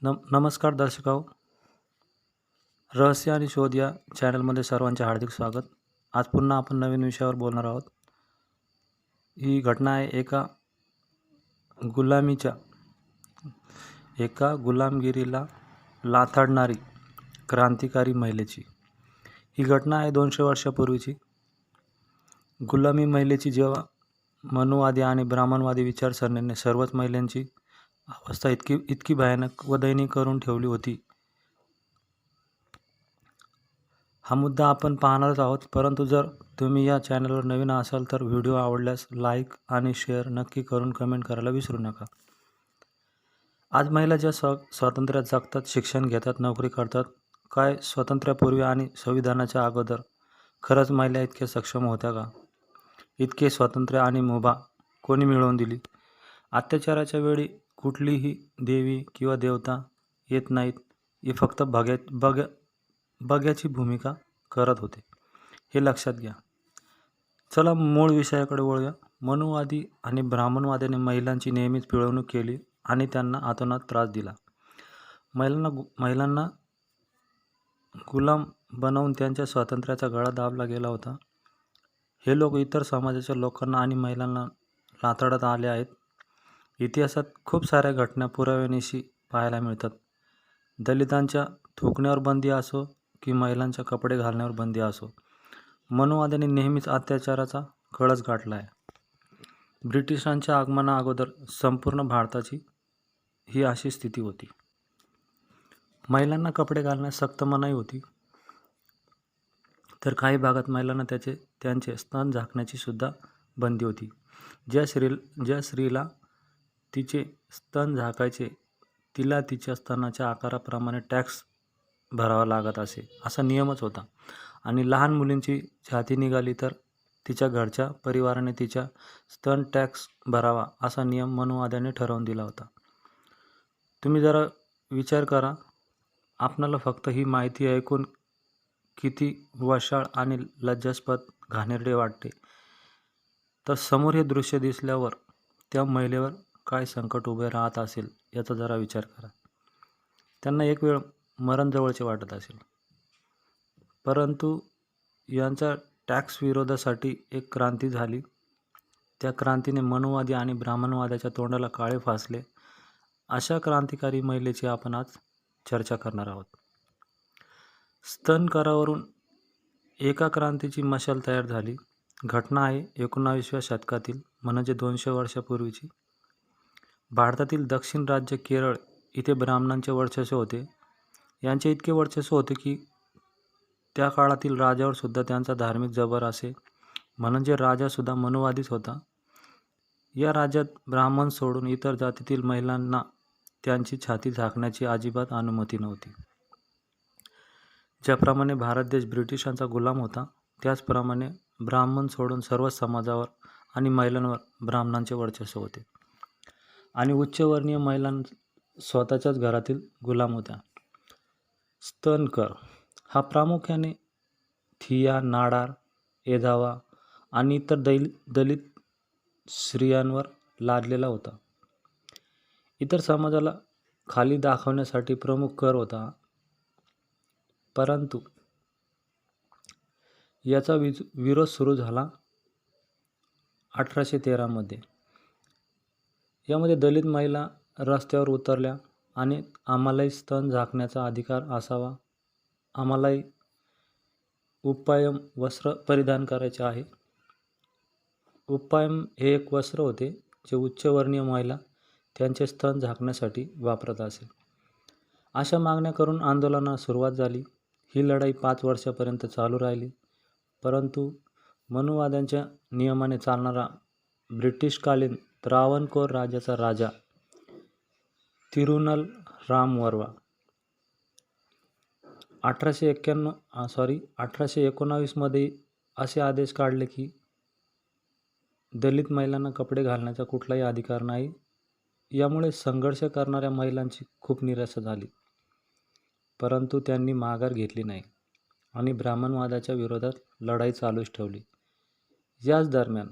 नमस्कार दर्शकाहो. रहस्य आणि शोध या चॅनलमध्ये सर्वांचे हार्दिक स्वागत. आज पुन्हा आपण नवीन विषयावर बोलणार आहोत. ही घटना आहे एका गुलामगिरीला लाथाडणारी क्रांतिकारी महिलेची. ही घटना आहे 200 वर्षापूर्वीची. गुलामी महिलेची जेव्हा मनुवादी आणि ब्राह्मणवादी विचारसरणीने सर्वच महिलांची अवस्था इतकी भयानक व दयनीय करून ठेवली होती. हा मुद्दा आपण पाहणारच आहोत. परंतु जर तुम्ही या चॅनलवर नवीन असाल तर व्हिडिओ आवडल्यास लाईक आणि शेअर नक्की करून कमेंट करायला विसरू नका. आज महिला ज्या स्वातंत्र्यात जगतात, शिक्षण घेतात, नोकरी करतात, काय स्वातंत्र्यापूर्वी आणि संविधानाच्या अगोदर खरंच महिला इतक्या सक्षम होत्या का? इतके स्वातंत्र्य आणि मुभा कोणी मिळवून दिली? अत्याचाराच्या वेळी कुठलीही देवी किंवा देवता येत नाहीत. हे फक्त बघ्याची भूमिका करत होते, हे लक्षात घ्या. चला मूळ विषयाकडे वळूया. मनुवादी आणि ब्राह्मणवाद्याने महिलांची नेहमीच पिळवणूक केली आणि त्यांना अतोनात त्रास दिला. महिलांना गुलाम बनवून त्यांच्या स्वातंत्र्याचा गळा दाबला गेला होता. हे लोक इतर समाजाच्या लोकांना आणि महिलांना लाथाडत आले आहेत. इतिहासात खूप साऱ्या घटना पुराव्यानिशी पाहायला मिळतात. दलितांच्या थुंकण्यावर बंदी असो की महिलांच्या कपडे घालण्यावर बंदी असो, मनुवाद्यांनी नेहमीच अत्याचाराचा कळस गाठला आहे. ब्रिटिशांच्या आगमना अगोदर संपूर्ण भारताची ही अशी स्थिती होती. महिलांना कपडे घालण्यास सक्त मनाई होती. तर काही भागात महिलांना त्यांचे स्तन झाकण्याची सुद्धा बंदी होती. ज्या स्त्रीला तिचे स्तन झाकायचे तिला तिच्या स्तनाच्या आकाराप्रमाणे टॅक्स भरावा लागत असा नियमच होता. आणि लहान मुलींची छाती निघाली तर तिच्या घरच्या परिवाराने तिच्या स्तन टॅक्स भरावा असा नियम मनुवाद्याने ठरवून दिला होता. तुम्ही जरा विचार करा. आपणाला फक्त ही माहिती ऐकून किती वशाळ आणि लज्जास्पद घाणेरडे वाटते, तर समोर हे दृश्य दिसल्यावर त्या महिलेवर काय संकट उभे राहत असेल याचा जरा विचार करा. त्यांना एक वेळ मरण जवळचे वाटत असेल. परंतु यांच्या टॅक्स विरोधासाठी एक क्रांती झाली. त्या क्रांतीने मनुवादी आणि ब्राह्मणवादाच्या तोंडाला काळे फासले. अशा क्रांतिकारी महिलेची आपण आज चर्चा करणार आहोत. स्तन करावरून एका क्रांतीची मशाल तयार झाली. घटना आहे 19व्या शतकातील, म्हणजे 200 वर्षापूर्वीची. भारतातील दक्षिण राज्य केरळ इथे ब्राह्मणांचे वर्चस्व होते. यांचे इतके वर्चस्व होते की त्या काळातील राजावर सुद्धा त्यांचा धार्मिक जबर असे. म्हणजे राजासुद्धा मनुवादीच होता. या राज्यात ब्राह्मण सोडून इतर जातीतील महिलांना त्यांची छाती झाकण्याची अजिबात अनुमती नव्हती. ज्याप्रमाणे भारत देश ब्रिटिशांचा गुलाम होता, त्याचप्रमाणे ब्राह्मण सोडून सर्वच समाजावर आणि महिलांवर ब्राह्मणांचे वर्चस्व होते. आणि उच्चवर्णीय महिला स्वतःच्याच घरातील गुलाम होत्या. स्तन कर हा प्रामुख्याने थिया, नाडार, एधावा आणि इतर दलित स्त्रियांवर लादलेला होता. इतर समाजाला खाली दाखवण्यासाठी प्रमुख कर होता. परंतु याचा विरोध सुरू झाला 1813 मध्ये. यामध्ये दलित महिला रस्त्यावर उतरल्या आणि आम्हालाही स्तन झाकण्याचा अधिकार असावा, आम्हालाही उप्पायम वस्त्र परिधान करायचे आहे. उप्पायम हे एक वस्त्र होते जे उच्चवर्णीय महिला त्यांचे स्तन झाकण्यासाठी वापरत असे. अशा मागण्या करून आंदोलनाला सुरुवात झाली. ही लढाई 5 वर्षापर्यंत चालू राहिली. परंतु मनुवाद्यांच्या नियमाने चालणारा ब्रिटिशकालीन त्रावणकोर राज्याचा राजा तिरुनल रामवर्मा 1819 मध्ये असे आदेश काढले की दलित महिलांना कपडे घालण्याचा कुठलाही अधिकार नाही. यामुळे संघर्ष करणाऱ्या महिलांची खूप निराशा झाली. परंतु त्यांनी माघार घेतली नाही आणि ब्राह्मणवादाच्या विरोधात लढाई चालूच ठेवली. याच दरम्यान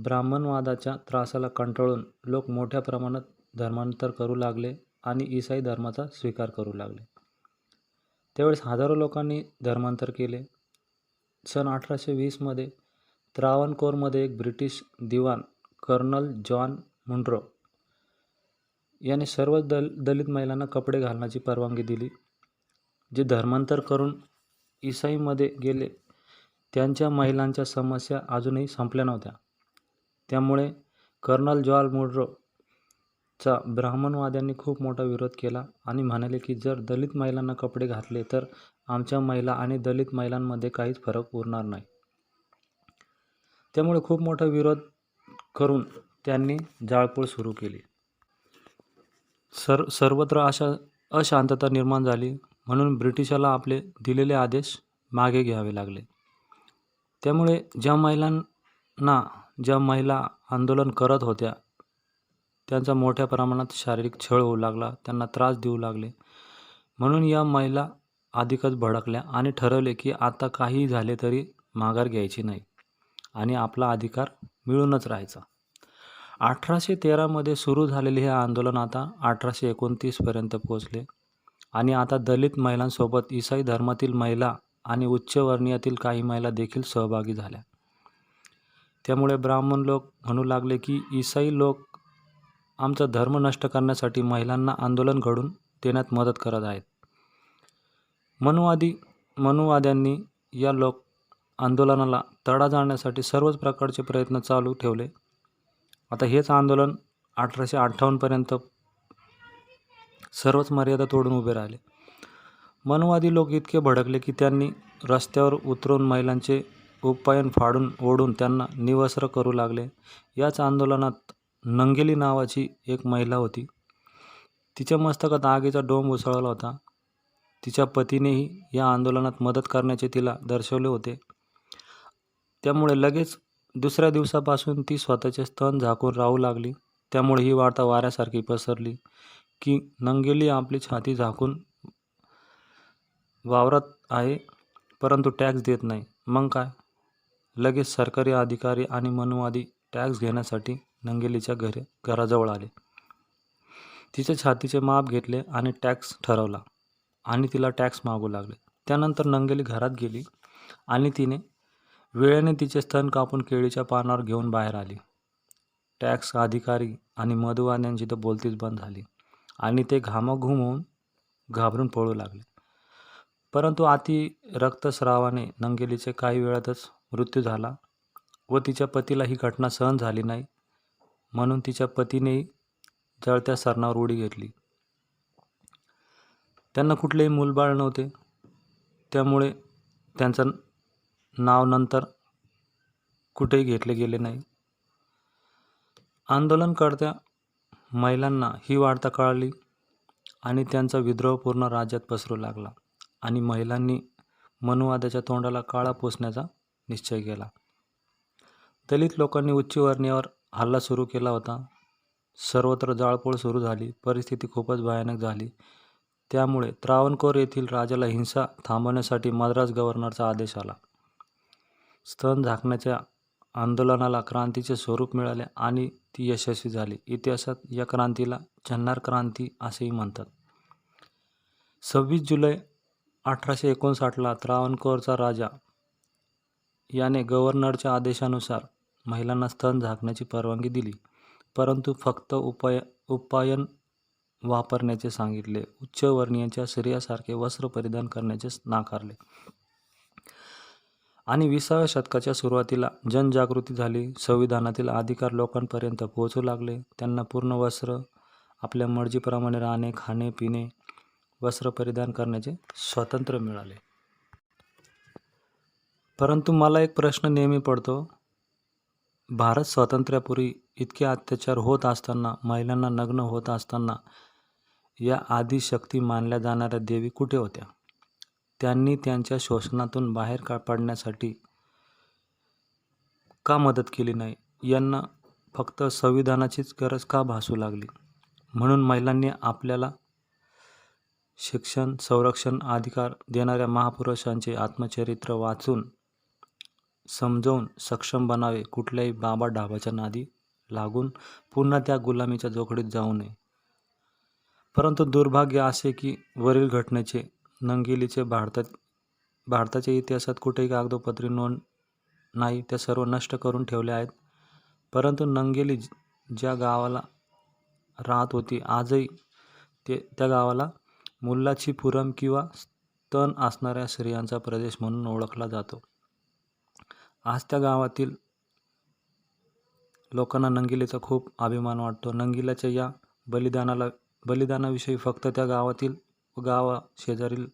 ब्राह्मणवादाच्या त्रासाला कंटाळून लोक मोठ्या प्रमाणात धर्मांतर करू लागले आणि ईसाई धर्माचा स्वीकार करू लागले. त्यावेळेस हजारो लोकांनी धर्मांतर केले. सन 1820 त्रावणकोरमध्ये एक ब्रिटिश दिवाण कर्नल जॉन मुन्रो याने सर्व दलित महिलांना कपडे घालण्याची परवानगी दिली. जे धर्मांतर करून ईसाईमध्ये गेले त्यांच्या महिलांच्या समस्या अजूनही संपल्या नव्हत्या. त्यामुळे कर्नल जॉन मुन्रोचा ब्राह्मणवाद्यांनी खूप मोठा विरोध केला आणि म्हणाले की जर दलित महिलांना कपडे घातले तर आमच्या महिला आणि दलित महिलांमध्ये काहीच फरक उरणार नाही. त्यामुळे खूप मोठा विरोध करून त्यांनी जाळपोळ सुरू केली. सर्वत्र अशांतता निर्माण झाली. म्हणून ब्रिटिशाला आपले दिलेले आदेश मागे घ्यावे लागले. त्यामुळे ज्या महिला आंदोलन करत होत्या त्यांचा मोठ्या प्रमाणात शारीरिक छळ होऊ लागला, त्यांना त्रास देऊ लागले. म्हणून या महिला अधिकच भडकल्या आणि ठरवले की आता काही झाले तरी माघार घ्यायची नाही आणि आपला अधिकार मिळूनच राहायचा. 1813 सुरू झालेले हे आंदोलन आता 1829 पर्यंत पोहोचले आणि आता दलित महिलांसोबत ईसाई धर्मातील महिला आणि उच्चवर्णीयातील काही महिला देखील सहभागी झाल्या. त्यामुळे ब्राह्मण लोक म्हणू लागले की ईसाई लोक आमचा धर्म नष्ट करण्यासाठी महिलांना आंदोलन घडवून देण्यात मदत करत आहेत. मनुवाद्यांनी या आंदोलनाला तडा जाण्यासाठी सर्वच प्रकारचे प्रयत्न चालू ठेवले. आता हेच आंदोलन 1858 पर्यंत सर्वच मर्यादा तोडून उभे राहिले. मनुवादी लोक इतके भडकले की त्यांनी रस्त्यावर उतरून महिलांचे उपायन फाडून ओढून त्यांना निवस्त्र करू लागले. याच आंदोलनात नंगेली नावाची एक महिला होती. तिच्या मस्तकात आगीचा डोंब उसळला होता. तिच्या पतीनेही या आंदोलनात मदत करण्याचे तिला दर्शवले होते. त्यामुळे लगेच दुसऱ्या दिवसापासून ती स्वतःचे स्तन झाकून राहू लागली. त्यामुळे ही वार्ता वाऱ्यासारखी पसरली की नंगेली आपली छाती झाकून वावरत आहे परंतु टॅक्स देत नाही. मग काय? लगेच सरकारी अधिकारी आणि मनुवादी टॅक्स घेण्यासाठी नंगेलीच्या घराजवळ आले. तिच्या छातीचे माप घेतले आणि टॅक्स ठरवला आणि तिला टॅक्स मागू लागले. त्यानंतर नंगेली घरात गेली आणि तिने वेळेने तिचे स्तन कापून केळीच्या पानावर घेऊन बाहेर आली. टॅक्स अधिकारी आणि मनुवाद्यांची तर बोलतीच बंद झाली आणि ते घामाघूम होऊन घाबरून पळू लागले. परंतु अति रक्तस्रावाने नंगेलीचे काही वेळातच मृत्यू झाला व तिच्या पतीला ही घटना सहन झाली नाही. म्हणून तिच्या पतीनेही जळत्या सरणावर उडी घेतली. त्यांना कुठलेही मूलबाळ नव्हते. त्यामुळे त्यांचं नाव नंतर कुठेही घेतले गेले नाही. आंदोलनकर्त्या महिलांना ही वार्ता कळाली आणि त्यांचा विद्रोह पूर्ण राज्यात पसरू लागला आणि महिलांनी मनुवादाच्या तोंडाला काळा पुसण्याचा निश्चय केला. दलित लोकांनी उच्चवर्णीयावर हल्ला सुरू केला होता. सर्वत्र जाळपोळ सुरू झाली. परिस्थिती खूपच भयानक झाली. त्यामुळे त्रावणकोर येथील राजाला हिंसा थांबवण्यासाठी मद्रास गव्हर्नरचा आदेश आला. स्तन झाकण्याच्या आंदोलनाला क्रांतीचे स्वरूप मिळाले आणि ती यशस्वी झाली. इतिहासात या क्रांतीला चन्नार क्रांती असेही म्हणतात. 26 जुलै 1859 त्रावणकोरचा राजा याने गव्हर्नरच्या आदेशानुसार महिलांना स्तन झाकण्याची परवानगी दिली, परंतु फक्त उपायन वापरण्याचे सांगितले. उच्चवर्णीयांच्या स्त्रियांसारखे वस्त्र परिधान करण्याचे नाकारले. आणि 20व्या शतकाच्या सुरुवातीला जनजागृती झाली. संविधानातील अधिकार लोकांपर्यंत पोहोचू लागले. त्यांना पूर्ण वस्त्र, आपल्या मर्जीप्रमाणे राहणे, खाणे, पिणे, वस्त्र परिधान करण्याचे स्वातंत्र्य मिळाले. परंतु मला एक प्रश्न नेहमी पडतो, भारत स्वातंत्र्यापूर्वी इतके अत्याचार होत असताना, महिलांना नग्न होत असताना या आदिशक्ती मानल्या जाणाऱ्या देवी कुठे होत्या? त्यांनी त्यांच्या शोषणातून बाहेर पडण्यासाठी का मदत केली नाही? यांना फक्त संविधानाचीच गरज का भासू लागली? म्हणून महिलांनी आपल्याला शिक्षण, संरक्षण, अधिकार देणाऱ्या महापुरुषांचे आत्मचरित्र वाचून समजावून सक्षम बनावे. कुठल्याही बाबा ढाबाच्या नादी लागून पुन्हा त्या गुलामीच्या जोखडीत जाऊ नये. परंतु दुर्भाग्य असे की वरील घटनेचे नंगिलीचे भारताच्या इतिहासात कुठेही कागदोपत्री नोंद नाही. त्या सर्व नष्ट करून ठेवल्या आहेत. परंतु नंगेली ज्या गावाला राहत होती, आजही त्या गावाला मुल्लाचीपुरम किंवा स्तन असणाऱ्या स्त्रियांचा प्रदेश म्हणून ओळखला जातो. आज त्या गावातील लोकांना नंगिलीचा खूप अभिमान वाटतो. नंगिलीच्या या बलिदानाविषयी फक्त त्या गावातील व गावाशेजारील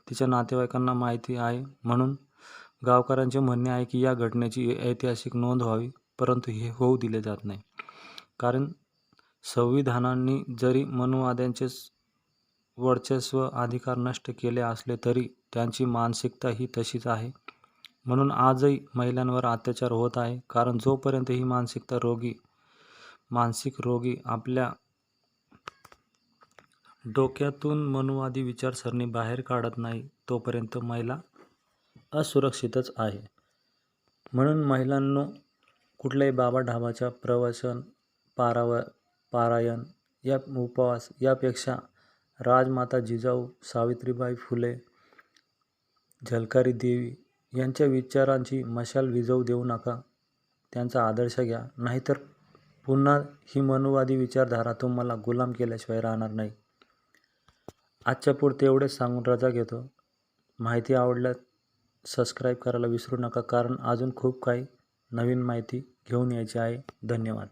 तिच्या नातेवाईकांना माहिती आहे. म्हणून गावकऱ्यांचे म्हणणे आहे की या घटनेची ऐतिहासिक नोंद व्हावी, परंतु हे होऊ दिले जात नाही. कारण संविधानाने जरी मनुवाद्यांचे वर्चस्व अधिकार नष्ट केले असले तरी त्यांची मानसिकता ही तशीच आहे. म्हणून आजही महिलांवर अत्याचार होत आहे. कारण जोपर्यंत ही मानसिक रोगी आपल्या डोक्यातून मनुवादी विचारसरणी बाहेर काढत नाही, तोपर्यंत महिला असुरक्षितच आहे. म्हणून महिलांनो, कुठल्याही बाबा ढाबाच्या प्रवचन, पारायण या उपवास यापेक्षा राजमाता जिजाऊ, सावित्रीबाई फुले, झलकारी देवी यांच्या विचारांची मशाल विझवू देऊ नका. त्यांचा आदर्श घ्या, नाहीतर पुन्हा ही मनुवादी विचारधारा तुम्हाला गुलाम केल्याशिवाय राहणार नाही. आजच्या पुरते एवढेच सांगून रजा घेतो. माहिती आवडल्यास सबस्क्राईब करायला विसरू नका, कारण अजून खूप काही नवीन माहिती घेऊन यायची आहे. धन्यवाद.